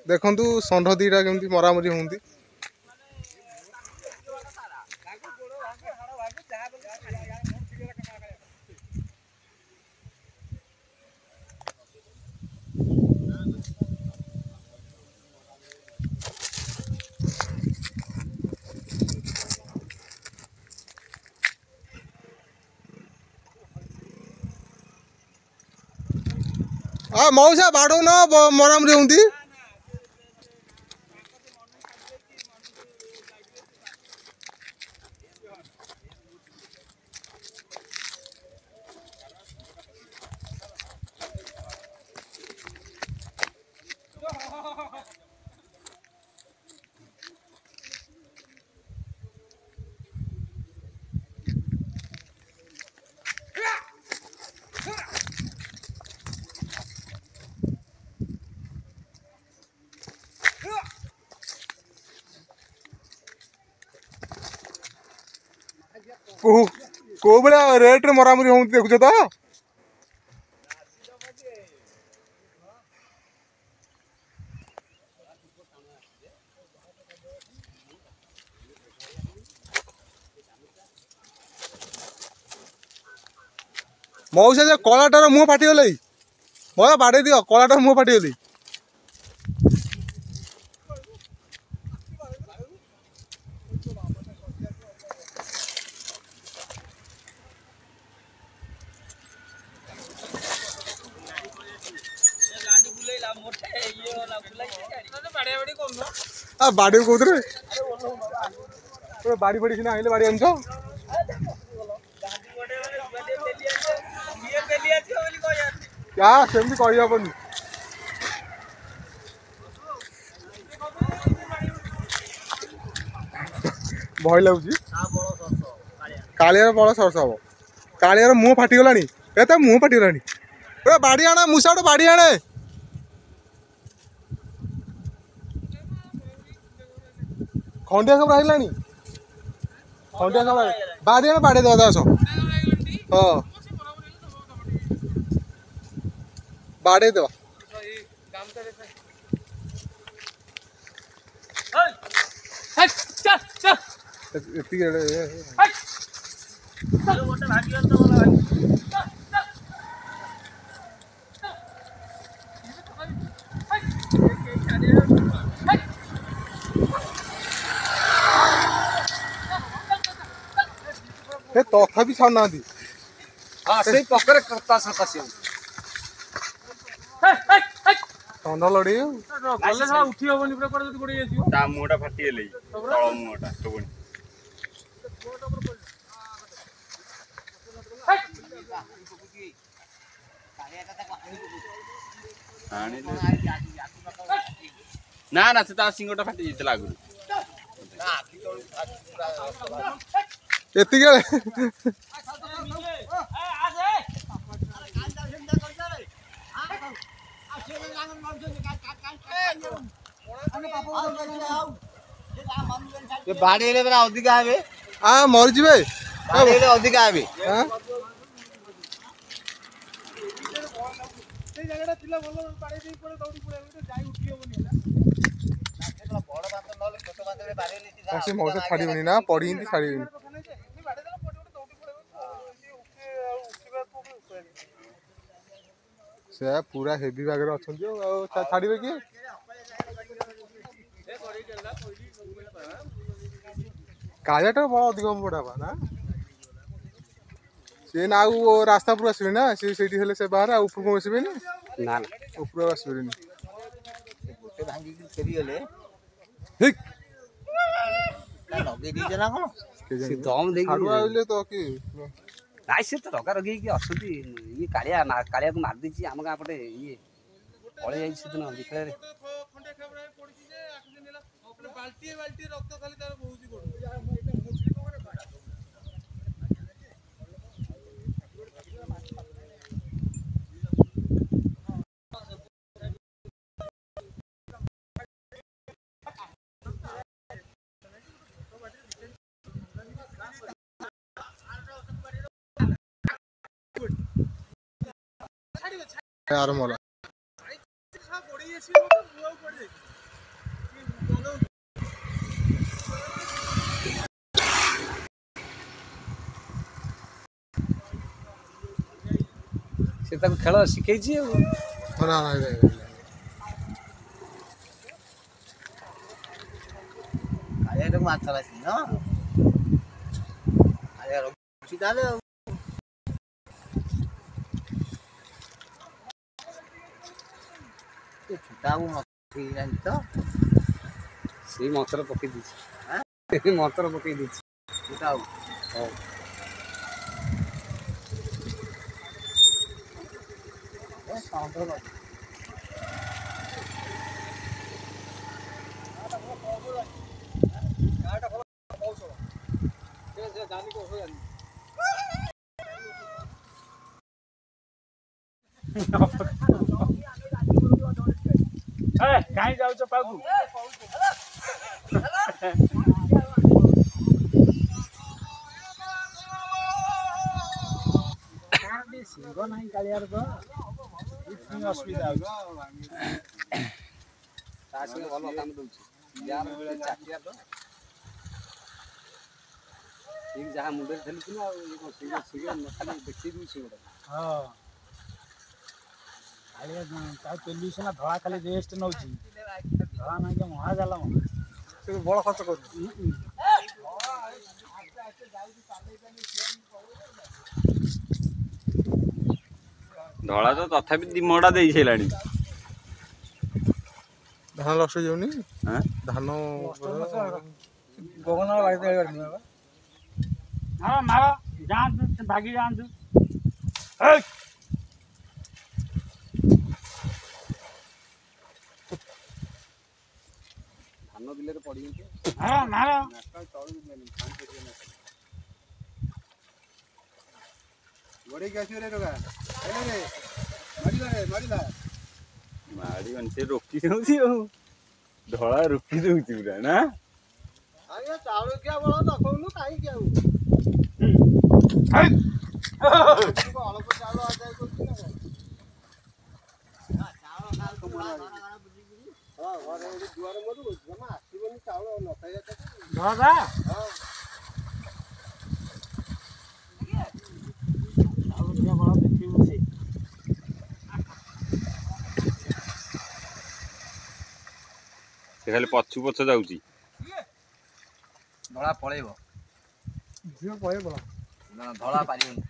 देखु षंढ दीटा केमती मरामरी होती मौसा बाड़ो न मरामरी होती को भाया रेट्रे मरामरी होती देखुच तो मौसा जो कलाटार मुह फाटीगल मैं बाड़े दियो कलाटार मुह फाटीगली बाड़ी कौन बाड़ी बड़ी सीना आइले बाड़ी आनछ क्या सेमती कही हेनी भय लगुच कालियार बड़ सरस हम कालियार मुह फाटीगला एत मुह फाटीगला बाड़ी आण मूसा गोटे बाड़ी आणे खंडिया सब रहा खंडिया सब बाड़ी आने बाड़े दस हाँ बाड़े दे तथा भी छाड़ ना षंढ लड़ी उठी हेनी पूरा मुहटा फाटीगले मुहटा ना ना से सिंगटा फाटी जाइए आगुरी एति बाड़ी अधिका हे मरी जी अधिका हे मौसा छाड़बनी ना पड़ी छाड़बनी से पूरा हेवी बागर अच्छा छाड़े किए कालियाटा बड़ा अधिक बड़ा ना सी ना रास्ता पर आसबे ना सी से बाहर ऊपर को आसबे ना ऊपर आसबे तो कि नाई से तो रगा रगे असुदी ये कालिया कालिया को मार देछि हम गाँ पटे ये पळे जाई से दिन दिखले रे बाल्टी बाल्टी रक्त खाली तार बहुजी गोड़ आरंभ होला ସେ ତାକୁ ଖେଳ ଶିଖେଇଛି ଆଉ। ନା ନା କାଳିଆଟାକୁ ମାଛ ଆସିନି ହଁ କାଳିଆ ରଖୁଛି ତାହେଲେ ଆଉ ଛୁଟା ମୁଁ ଜାଣିଛି ତ ସେଇ ମନ୍ତ୍ର ପକେଇ ଦେଇଛି ମନ୍ତ୍ର ପକେଇ ଦେଇଛି ଛୁଟା ଆଉ ହଉ ସମୁଦ୍ର କାହିଁ ଯାଉଛ ପାଖକୁ ସିଂହ ନାହିଁ କାଳିଆର ତ ଅସୁବିଧା ହଉଛି ତା ସାଙ୍ଗେ ଭଲ କାମ ଦଉଛି ଯାହାର ଚାକିଆ ତ ଠିକ ଯାହା ମୁଣ୍ଡରେ ଥେଲିଥିଲା ଆଉ ଖାଲି ଦେଖେଇ ଦଉଛି ଗୋଟେ ହଁ କାଳିଆ ତାକୁ ପେଲି ସିନା ଧଳା ଖାଲି ରେଷ୍ଟ ନଉଛି ଧଳା ନାହିଁ ମହାଜାଲ ବଳ ଖର୍ଚ୍ଚ କରୁଛି ଧଳା ତ ତଥାପି ଦିମଟା ଦେଇ ସାରିଲାଣି ଧାନ ଲସ ଯାଉନି ଧାନ ଗଗନ ହଁ ମାର ଯାଆନ୍ତୁ ଭାଗି ଯାଆନ୍ତୁ ଧାନ ବିଲରେ ପଡ଼ିଯାଇଛି ହଁ ମାର ଗୋଡ଼େଇକି ଆସିବ ରେ ଟୋକା ମାଡ଼ିବନି ସେ ରୋକି ଦଉଛି ଆଉ ଧଳା ରୋକି ଦଉଛି ପୁରା ନା ଆଜ୍ଞା ଚାଉଳକିଆ ବଳ ଦଖଉନୁ କାହିଁକି ଆଉ ଅଳ୍ପ ଚାଉଳ ଆଦାୟ କରୁଛି ନା ହଁ ଘରେ ଏଠି ଦୁଆର ମରୁ ଜମା ଆସିବନି ଚାଉଳ ନ ଖାଇବା ଧଳା ବଳ ଦେଖିବୁ ସେ ସେ ଖାଲି ପଛୁ ପଛ ଯାଉଛି ଧଳା ପଳେଇବ ଝିଅ ପଳେଇବ ଧଳା ପାରିବନି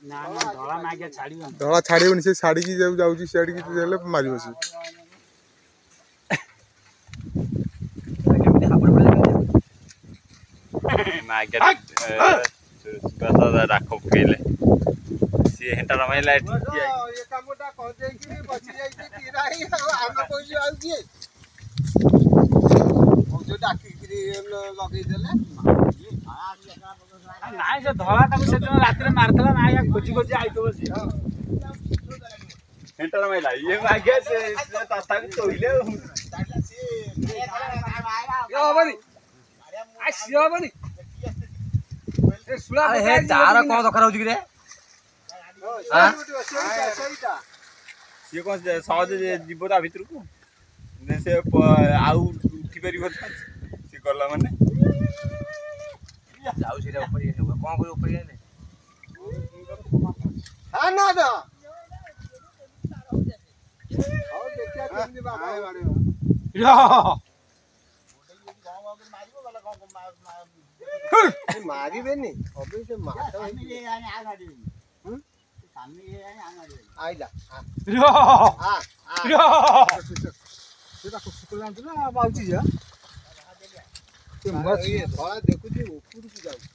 ନା ଧଳା ମାଗିଆ ଛାଡ଼ିବନି ଧଳା ଛାଡ଼ିବନି ସେ ଛାଡ଼ିକି ଯାଉଛି ସିଆଡ଼ିକି ହେଲେ ମାରିବ ସେ ରାଖ ପକେଇଲେ ସିଏ ହେଣ୍ଟା ରମାଇଲା ଏ କାମଟା କରିଦେଇକି ବସି ଯାଇଛି କିରାଇ ଆଉ ଆମେ କହିଛୁ ଆଉ କିଏ ଡାକିକିରି ଲଗେଇଦେଲେ ନାଇଁ ସେ ଧଳା ତାକୁ ସେଦିନ ରାତିରେ ମାରିଥିଲା ନାଇଁ ଖୋଜି ଖୋଜି ଆଇଥିବ ସିଏ ହେଣ୍ଟା ରମାଇଲା ଇଏ ମାଗିଆ ତଥାପି ଶୋଇଲେ ଆଉ ହବନି ସିଏ ହବନି ତାର କଣ ଦରକାର ହଉଛି କି ରେ ସିଏ କଣ ସହଜ ଯିବ ତା ଭିତରକୁ ସେ ଆଉ ଉଠି ପାରିବ ସିଏ ଗଲା ମାନେ ଯାଉ ସେଇଟା ଉପରେ କଣ କରିବ ଉପରେ ଯାଇଲେ ମାରିବେନି ଆଇଲା ପାଉଛି ଯା ଧଳା ଦେଖୁଛି ଉପରକୁ ଯାଉଛି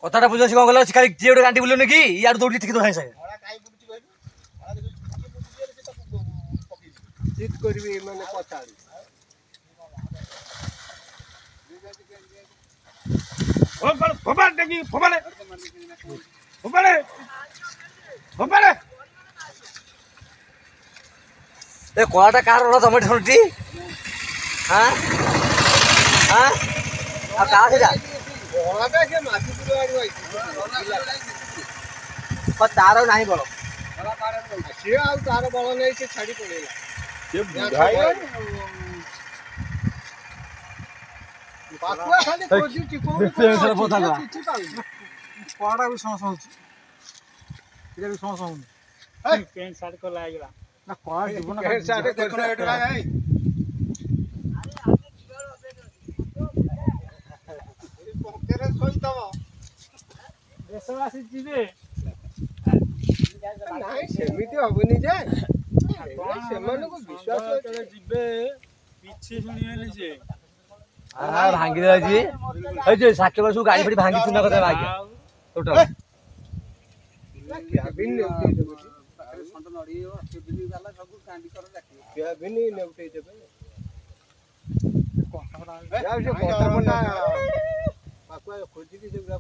କଥାଟା ବୁଝିଛି କଣ କଲ ଖାଲି ଯିଏ ଗୋଟେ ଗାଣ୍ଡି ବୁଲିବନି କି ଇଆଡୁ ଦୌଡ଼ି ଟିକେ ସାଙ୍ଗେ ସାଙ୍ଗେ ଚିଟ୍ କରିବି ମାନେ ପଚାରି ଏ କଳାଟା କାହାର ରହ ତମେ ଠୁଟି ହଁ ହଁ ଆଉ କାହା ସେଇଟା ତାର ନାହିଁ ବଳ ସିଏ ଆଉ ତାର ବଳ ନେଇ ସେ ଛାଡ଼ି ପଳେଇଲା ସେ ବୁଢା ପାଖୁଆ ଖାଲି ଖୋଜୁଛି କୋଉଠି ବେଶରେ କଣ ପୋତା ଅଛି, ନା। କିଛି ପାଉନି। କଳାଟା ବି ସମସ୍ୟା ହଉଛି ଏଇଟା ବି ସମସ୍ୟା ହଉନି ପ୍ୟାଣ୍ଟ ସାର୍ଟ କଲା ହେଇଗଲା ନା କଳା ଯିବ ନା ପ୍ୟାଣ୍ଟ ସାର୍ଟ ଦେଖୁନ ଏଠି ଭାଇ ଭାଇ। ଏଇ ପକେରେ ଶୋଇଥବ। ଦେଶବାସୀ ଯିବେ ନାଇଁ ସେମିତି ହବନି ଯେ ସେମାନଙ୍କୁ ବିଶ୍ୱାସ ଅଛି। ଯେତେବେଳେ ଯିବେ କିଛି ଶୁଣିବେନି ସେ ଭାଙ୍ଗି ଯାଉଛି ଏଇ ଯେ ସାକ୍ଷୀ ସବୁ ଗାଡି ଫାଡି ଭାଙ୍ଗି ଚୁନା କଥା ଭାଗ୍ୟ ଆଉ ଟୋଟାଲ କ୍ୟାବିନ୍ ନେଉଟେଇ ଦେବେ। ପାଖରେ ଷଣ୍ଢ ନଡ଼ିବ କେବିନି ବାଲା ସବୁ କାଣ୍ଡି କର ଡାକିବେ। କ୍ୟାବିନ୍ ନେଉଟେଇ ଦେବେ। କଣ୍ଟାପଟା ଯାଉ ସେ କଣ୍ଟା ଫଣ୍ଟା ପାଖୁଆ ଖୋଜିକି ସେଗୁଡ଼ା